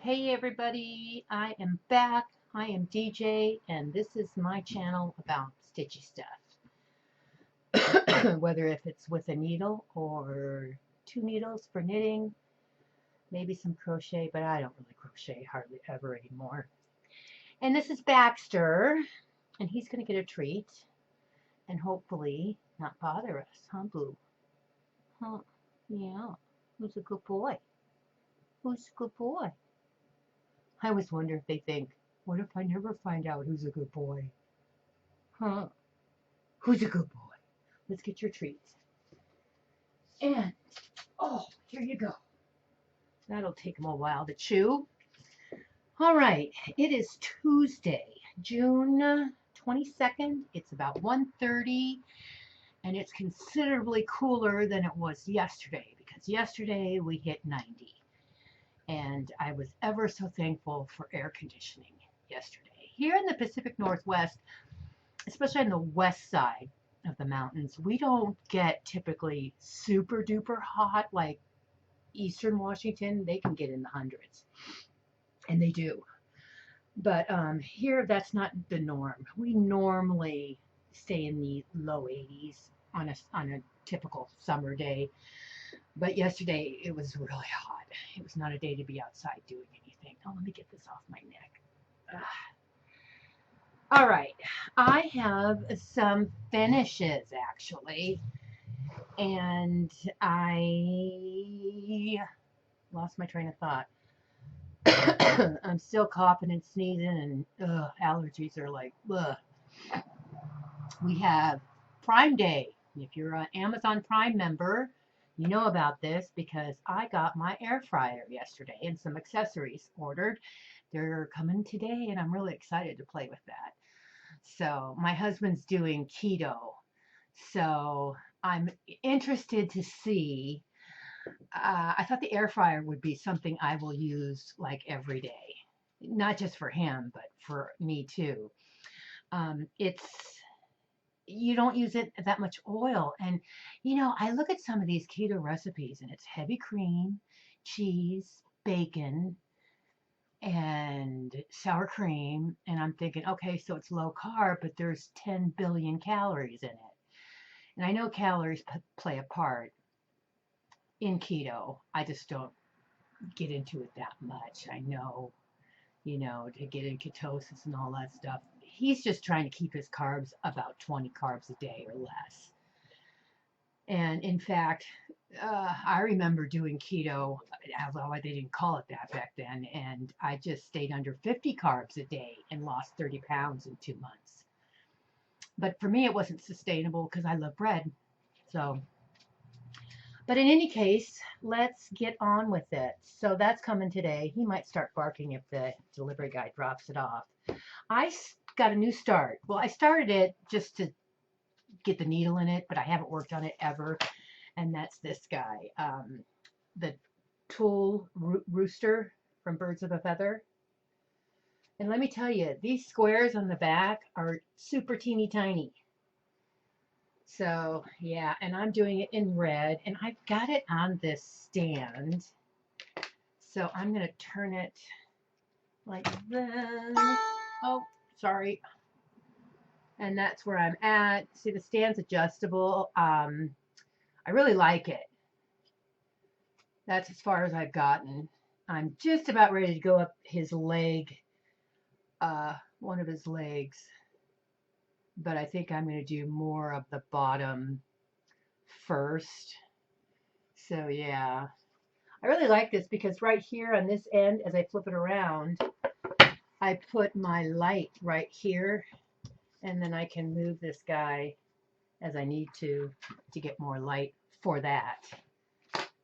Hey everybody, I am back. I am DJ, and this is my channel about stitchy stuff. Whether if it's with a needle or two needles for knitting, maybe some crochet, but I don't really crochet hardly ever anymore. And this is Baxter, and he's going to get a treat and hopefully not bother us, huh, Boo? Huh? Yeah. Who's a good boy? Who's a good boy? I always wonder if they think, what if I never find out who's a good boy? Huh? Who's a good boy? Let's get your treats. And, oh, here you go. That'll take him a while to chew. All right, it is Tuesday, June 22nd. It's about 1:30, and it's considerably cooler than it was yesterday because yesterday we hit 90. And I was ever so thankful for air conditioning yesterday. Here in the Pacific Northwest, especially on the west side of the mountains, we don't get typically super duper hot like Eastern Washington. They can get in the hundreds, and they do. But here, that's not the norm. We normally stay in the low 80s on a typical summer day. But yesterday it was really hot. It was not a day to be outside doing anything. Oh, let me get this off my neck. Ugh. All right, I have some finishes actually, and I lost my train of thought. I'm still coughing and sneezing, and allergies are like, ugh. We have Prime Day. If you're an Amazon Prime member, you know about this because I got my air fryer yesterday and some accessories ordered. They're coming today, and I'm really excited to play with that. So, my husband's doing keto. So, I'm interested to see. I thought the air fryer would be something I will use like every day, not just for him, but for me too. It's you don't use it that much oil, and I look at some of these keto recipes, and it's heavy cream, cheese, bacon, and sour cream, and I'm thinking, okay, so it's low carb, but there's 10 billion calories in it. And I know calories play a part in keto. I just don't get into it that much. I know, to get in ketosis and all that stuff. He's just trying to keep his carbs about 20 carbs a day or less. And in fact, I remember doing keto, although they didn't call it that back then, and I just stayed under 50 carbs a day and lost 30 pounds in 2 months. But for me, it wasn't sustainable because I love bread. So, but in any case, let's get on with it. So that's coming today. He might start barking if the delivery guy drops it off. I got a new start. Well, I started it just to get the needle in it, but I haven't worked on it ever. And that's this guy, the Tulle Rooster from Birds of a Feather. And let me tell you, these squares on the back are super teeny tiny. So, yeah, and I'm doing it in red, and I've got it on this stand. So I'm going to turn it like this. Oh, sorry. And that's where I'm at. See, the stand's adjustable. I really like it. That's as far as I've gotten. I'm just about ready to go up his leg, one of his legs. But I think I'm going to do more of the bottom first. So yeah, I really like this because right here on this end, as I flip it around, I put my light right here, and then I can move this guy as I need to get more light for that.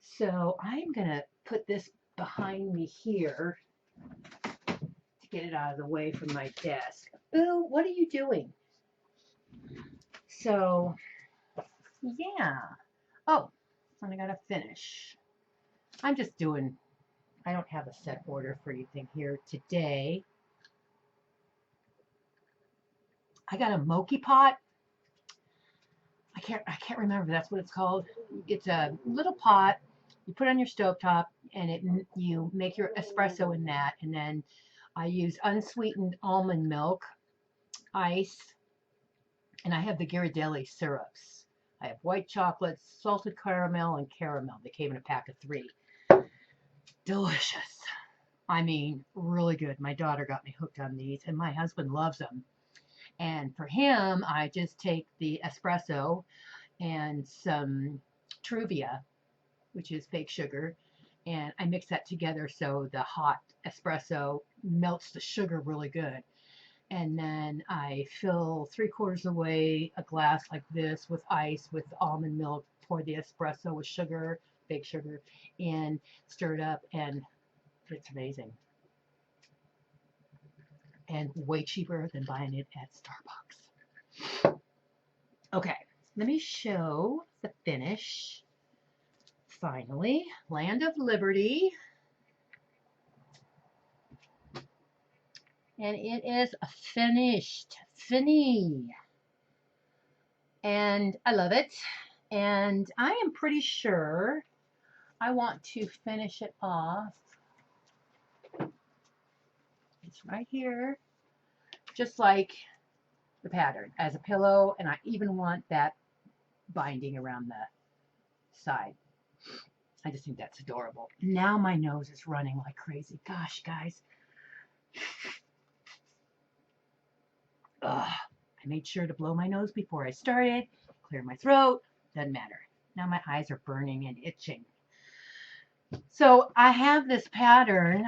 So I'm going to put this behind me here to get it out of the way from my desk. Boo, what are you doing? So, yeah. Oh, and I got to finish. I'm just doing, I don't have a set order for anything here today. I got a mochi pot. I can't remember if that's what it's called. It's a little pot You put it on your stovetop, and you make your espresso in that, and then I use unsweetened almond milk, ice, and I have the Ghirardelli syrups. I have white chocolate, salted caramel, and caramel. They came in a pack of 3. Delicious. I mean, really good. My daughter got me hooked on these, and my husband loves them. And for him, I just take the espresso and some Truvia, which is fake sugar, and I mix that together so the hot espresso melts the sugar really good. And then I fill 3/4 away a glass like this with ice with almond milk, pour the espresso with sugar, fake sugar, and stir it up, and it's amazing. And way cheaper than buying it at Starbucks. Okay, let me show the finish. Finally, Land of Liberty. And it is a finished finny. And I love it. And I am pretty sure I want to finish it off. It's right here. Just like the pattern as a pillow. And I even want that binding around the side. I just think that's adorable. Now my nose is running like crazy. Gosh, guys. Ugh. I made sure to blow my nose before I started. Clear my throat. Doesn't matter. Now my eyes are burning and itching. So I have this pattern.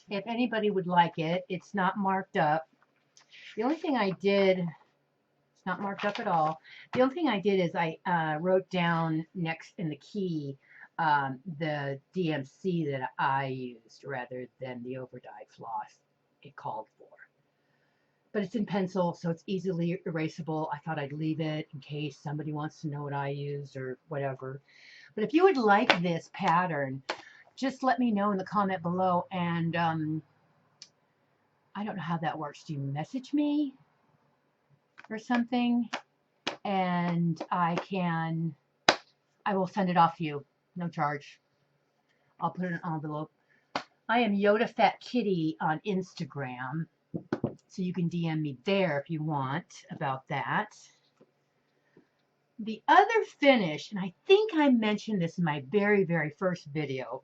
If anybody would like it, it's not marked up. The only thing I did, it's not marked up at all. The only thing I did is I wrote down next in the key the DMC that I used rather than the overdyed floss it called for. But it's in pencil, so it's easily erasable. I thought I'd leave it in case somebody wants to know what I used or whatever. But if you would like this pattern, just let me know in the comment below. And I don't know how that works. Do you message me or something? And I will send it off to you. No charge. I'll put it in an envelope. I am Yoda Fat Kitty on Instagram. So you can DM me there if you want about that. The other finish, and I think I mentioned this in my very, very first video,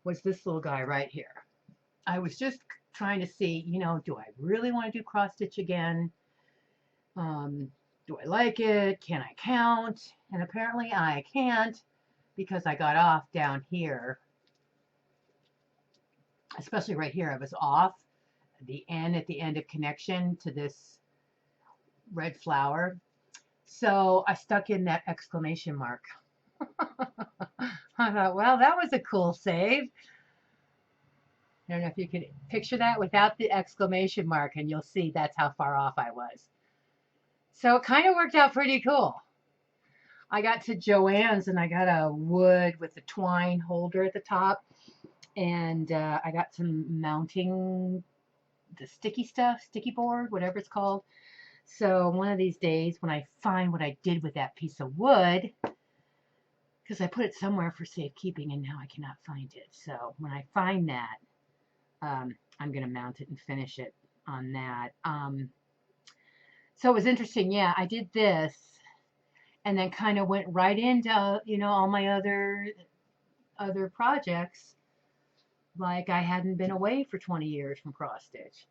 was this little guy right here. I was just trying to see, do I really want to do cross stitch again? Do I like it? Can I count? And apparently I can't because I got off down here. Especially right here, I was off at the end of connection to this red flower. So I stuck in that exclamation mark. I thought, well, that was a cool save. I don't know if you could picture that without the exclamation mark, and you'll see that's how far off I was. So it kind of worked out pretty cool. I got to Joann's and I got a wood with a twine holder at the top, and I got some mounting the sticky stuff, sticky board, whatever it's called. So one of these days when I find what I did with that piece of wood, because I put it somewhere for safekeeping and now I cannot find it. So when I find that, I'm going to mount it and finish it on that. So it was interesting. Yeah, I did this and then kind of went right into, all my other projects. Like I hadn't been away for 20 years from cross stitch.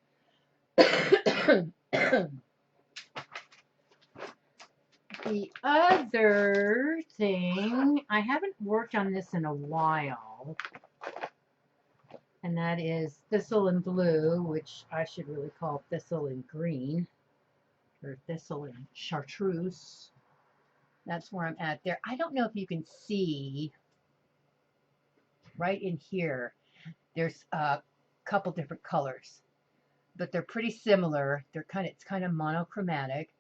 The other thing, I haven't worked on this in a while, and that is thistle and blue, which I should really call thistle and green, or thistle and chartreuse. That's where I'm at there. I don't know if you can see right in here. There's a couple different colors, but they're pretty similar. It's kind of monochromatic,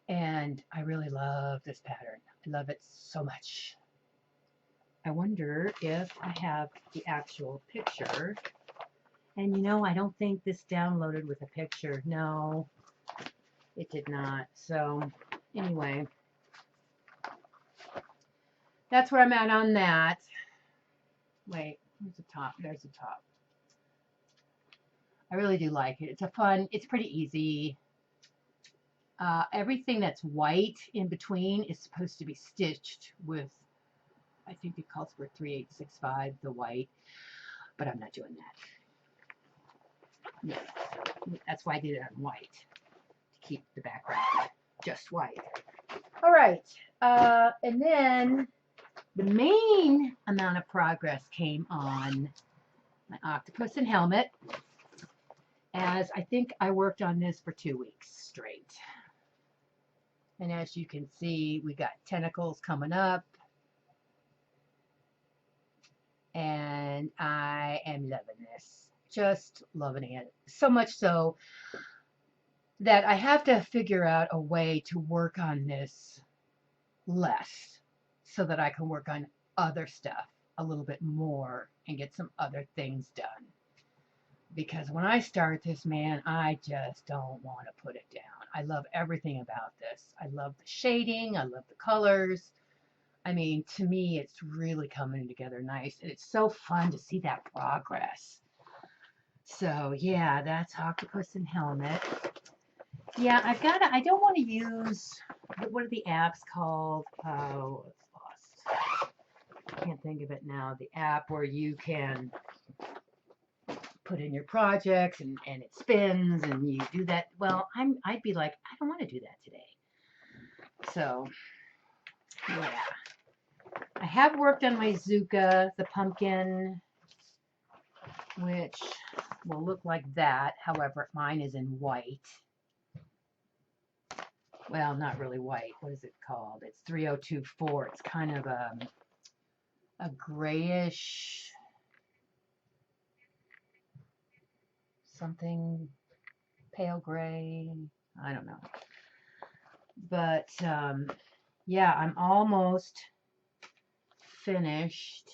and I really love this pattern. I love it so much. I wonder if I have the actual picture. And I don't think this downloaded with a picture. No, it did not. So anyway, that's where I'm at on that. Wait, where's the top? There's the top. I really do like it. It's pretty easy. Everything that's white in between is supposed to be stitched with, I think it calls for 3865, the white, but I'm not doing that. Yeah, that's why I did it on white, to keep the background just white. All right, and then the main amount of progress came on my octopus and helmet, as I think I worked on this for 2 weeks straight. And as you can see, we got tentacles coming up. And I am loving this. Just loving it. So much so that I have to figure out a way to work on this less so that I can work on other stuff a little bit more and get some other things done. Because when I start this, man, I just don't want to put it down. I love everything about this. I love the shading. I love the colors. I mean, to me, it's really coming together nice. And it's so fun to see that progress. So, yeah, that's Octopus and Helmet. Yeah, I don't want to use, what are the apps called? Oh, it's lost. I can't think of it now. The app where you can put in your projects and it spins and you do that. Well, I'd be like, I don't want to do that today. So, yeah. I have worked on my Zuka, the pumpkin, which will look like that. However, mine is in white. Well, not really white. What is it called? It's 3024. It's kind of a grayish something, pale gray. I don't know. But yeah, I'm almost finished.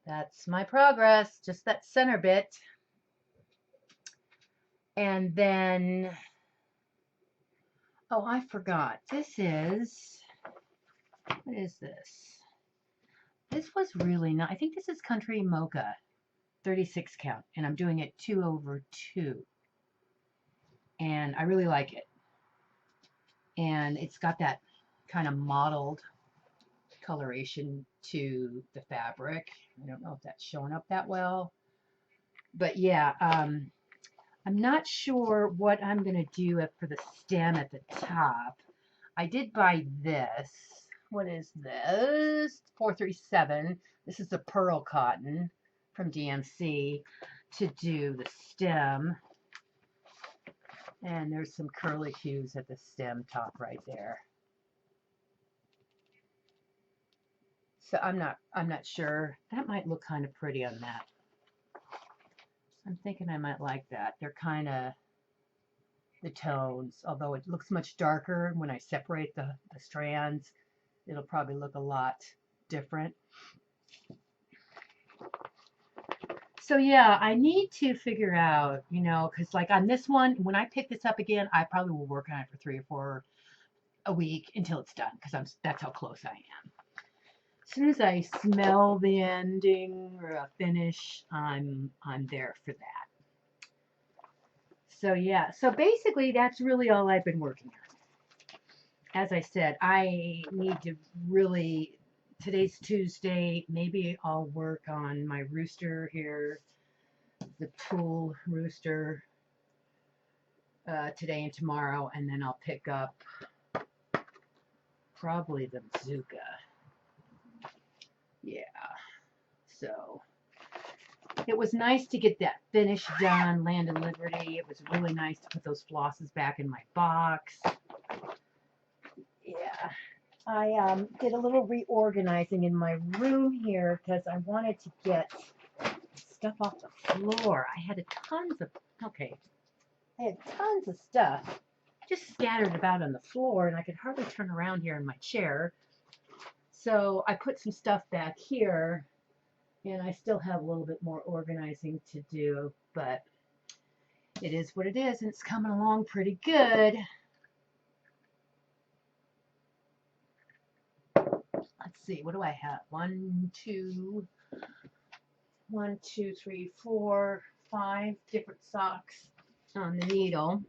That's my progress, just that center bit. And then, oh, I forgot. This is, what is this? This was really nice. I think this is Country Mocha, 36 count, and I'm doing it 2/2. And I really like it. And it's got that kind of mottled coloration to the fabric. I don't know if that's showing up that well. But yeah, I'm not sure what I'm going to do for the stem at the top. I did buy this. What is this? 437. This is the pearl cotton from DMC to do the stem. And there's some curly hues at the stem top right there. So I'm not sure. That might look kind of pretty on that. I'm thinking I might like that. They're kind of the tones, although it looks much darker when I separate the strands. It'll probably look a lot different. So yeah, I need to figure out, you know, because like on this one, when I pick this up again, I probably will work on it for 3 or 4 a week until it's done, because that's how close I am. As soon as I smell the ending or a finish, I'm there for that. So yeah, so basically that's really all I've been working on. As I said, I need to really, today's Tuesday, maybe I'll work on my rooster here, the tulle rooster, today and tomorrow, and then I'll pick up probably the bazooka. Yeah, so it was nice to get that finish done, Land and Liberty. It was really nice to put those flosses back in my box. Yeah, I did a little reorganizing in my room here because I wanted to get stuff off the floor. I had tons of stuff just scattered about on the floor, and I could hardly turn around here in my chair. So I put some stuff back here, and I still have a little bit more organizing to do, but it is what it is, and it's coming along pretty good. see, what do I have? 1, 2, 1, 2, 3, 4, 5 different socks on the needle.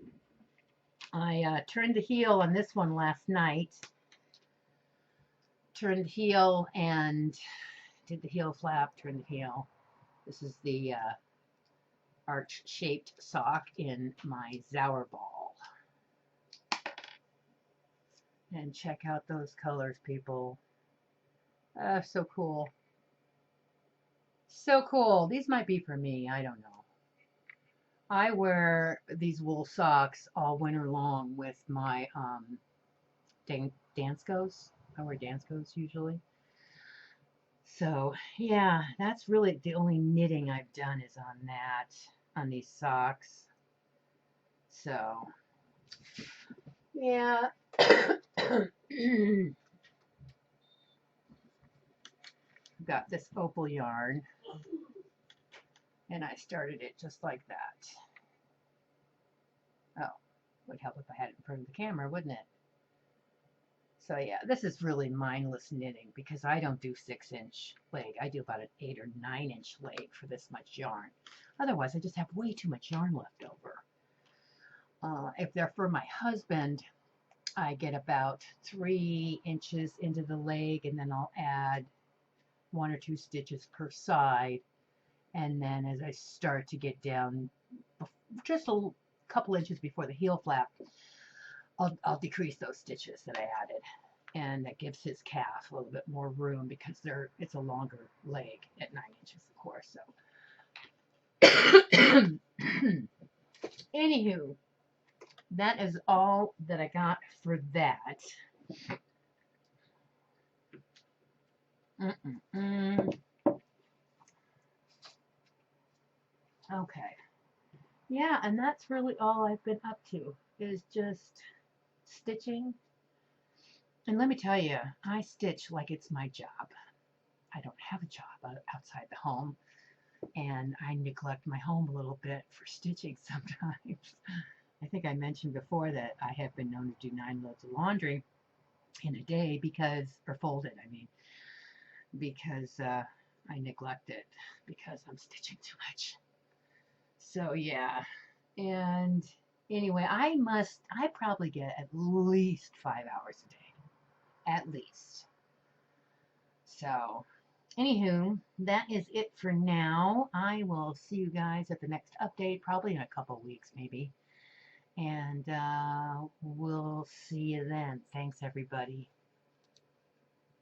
I turned the heel on this one last night. Turned the heel and did the heel flap, turned the heel. This is the arch-shaped sock in my Zauberball. And check out those colors, people. So cool. So cool. These might be for me. I don't know. I wear these wool socks all winter long with my Danskos. I wear Danskos usually. So yeah, that's really the only knitting I've done is on that, on these socks. So yeah. Got this opal yarn, and I started it just like that. Oh, would help if I had it in front of the camera, wouldn't it? So yeah, this is really mindless knitting because I don't do 6-inch leg. I do about an 8 or 9-inch leg for this much yarn. Otherwise, I just have way too much yarn left over. If they're for my husband, I get about 3 inches into the leg, and then I'll add 1 or 2 stitches per side. And then as I start to get down just a couple inches before the heel flap, I'll decrease those stitches that I added, and that gives his calf a little bit more room because it's a longer leg at 9 inches, of course. So, anywho, that is all that I got for that. Okay. Yeah, and that's really all I've been up to is just stitching. And let me tell you, I stitch like it's my job. I don't have a job outside the home, and I neglect my home a little bit for stitching sometimes. I think I mentioned before that I have been known to do 9 loads of laundry in a day or folded, I mean, because I neglect it because I'm stitching too much. So yeah, and anyway, I probably get at least 5 hours a day, at least. So, anywho, that is it for now. I will see you guys at the next update, probably in a couple weeks, maybe. And we'll see you then. Thanks, everybody.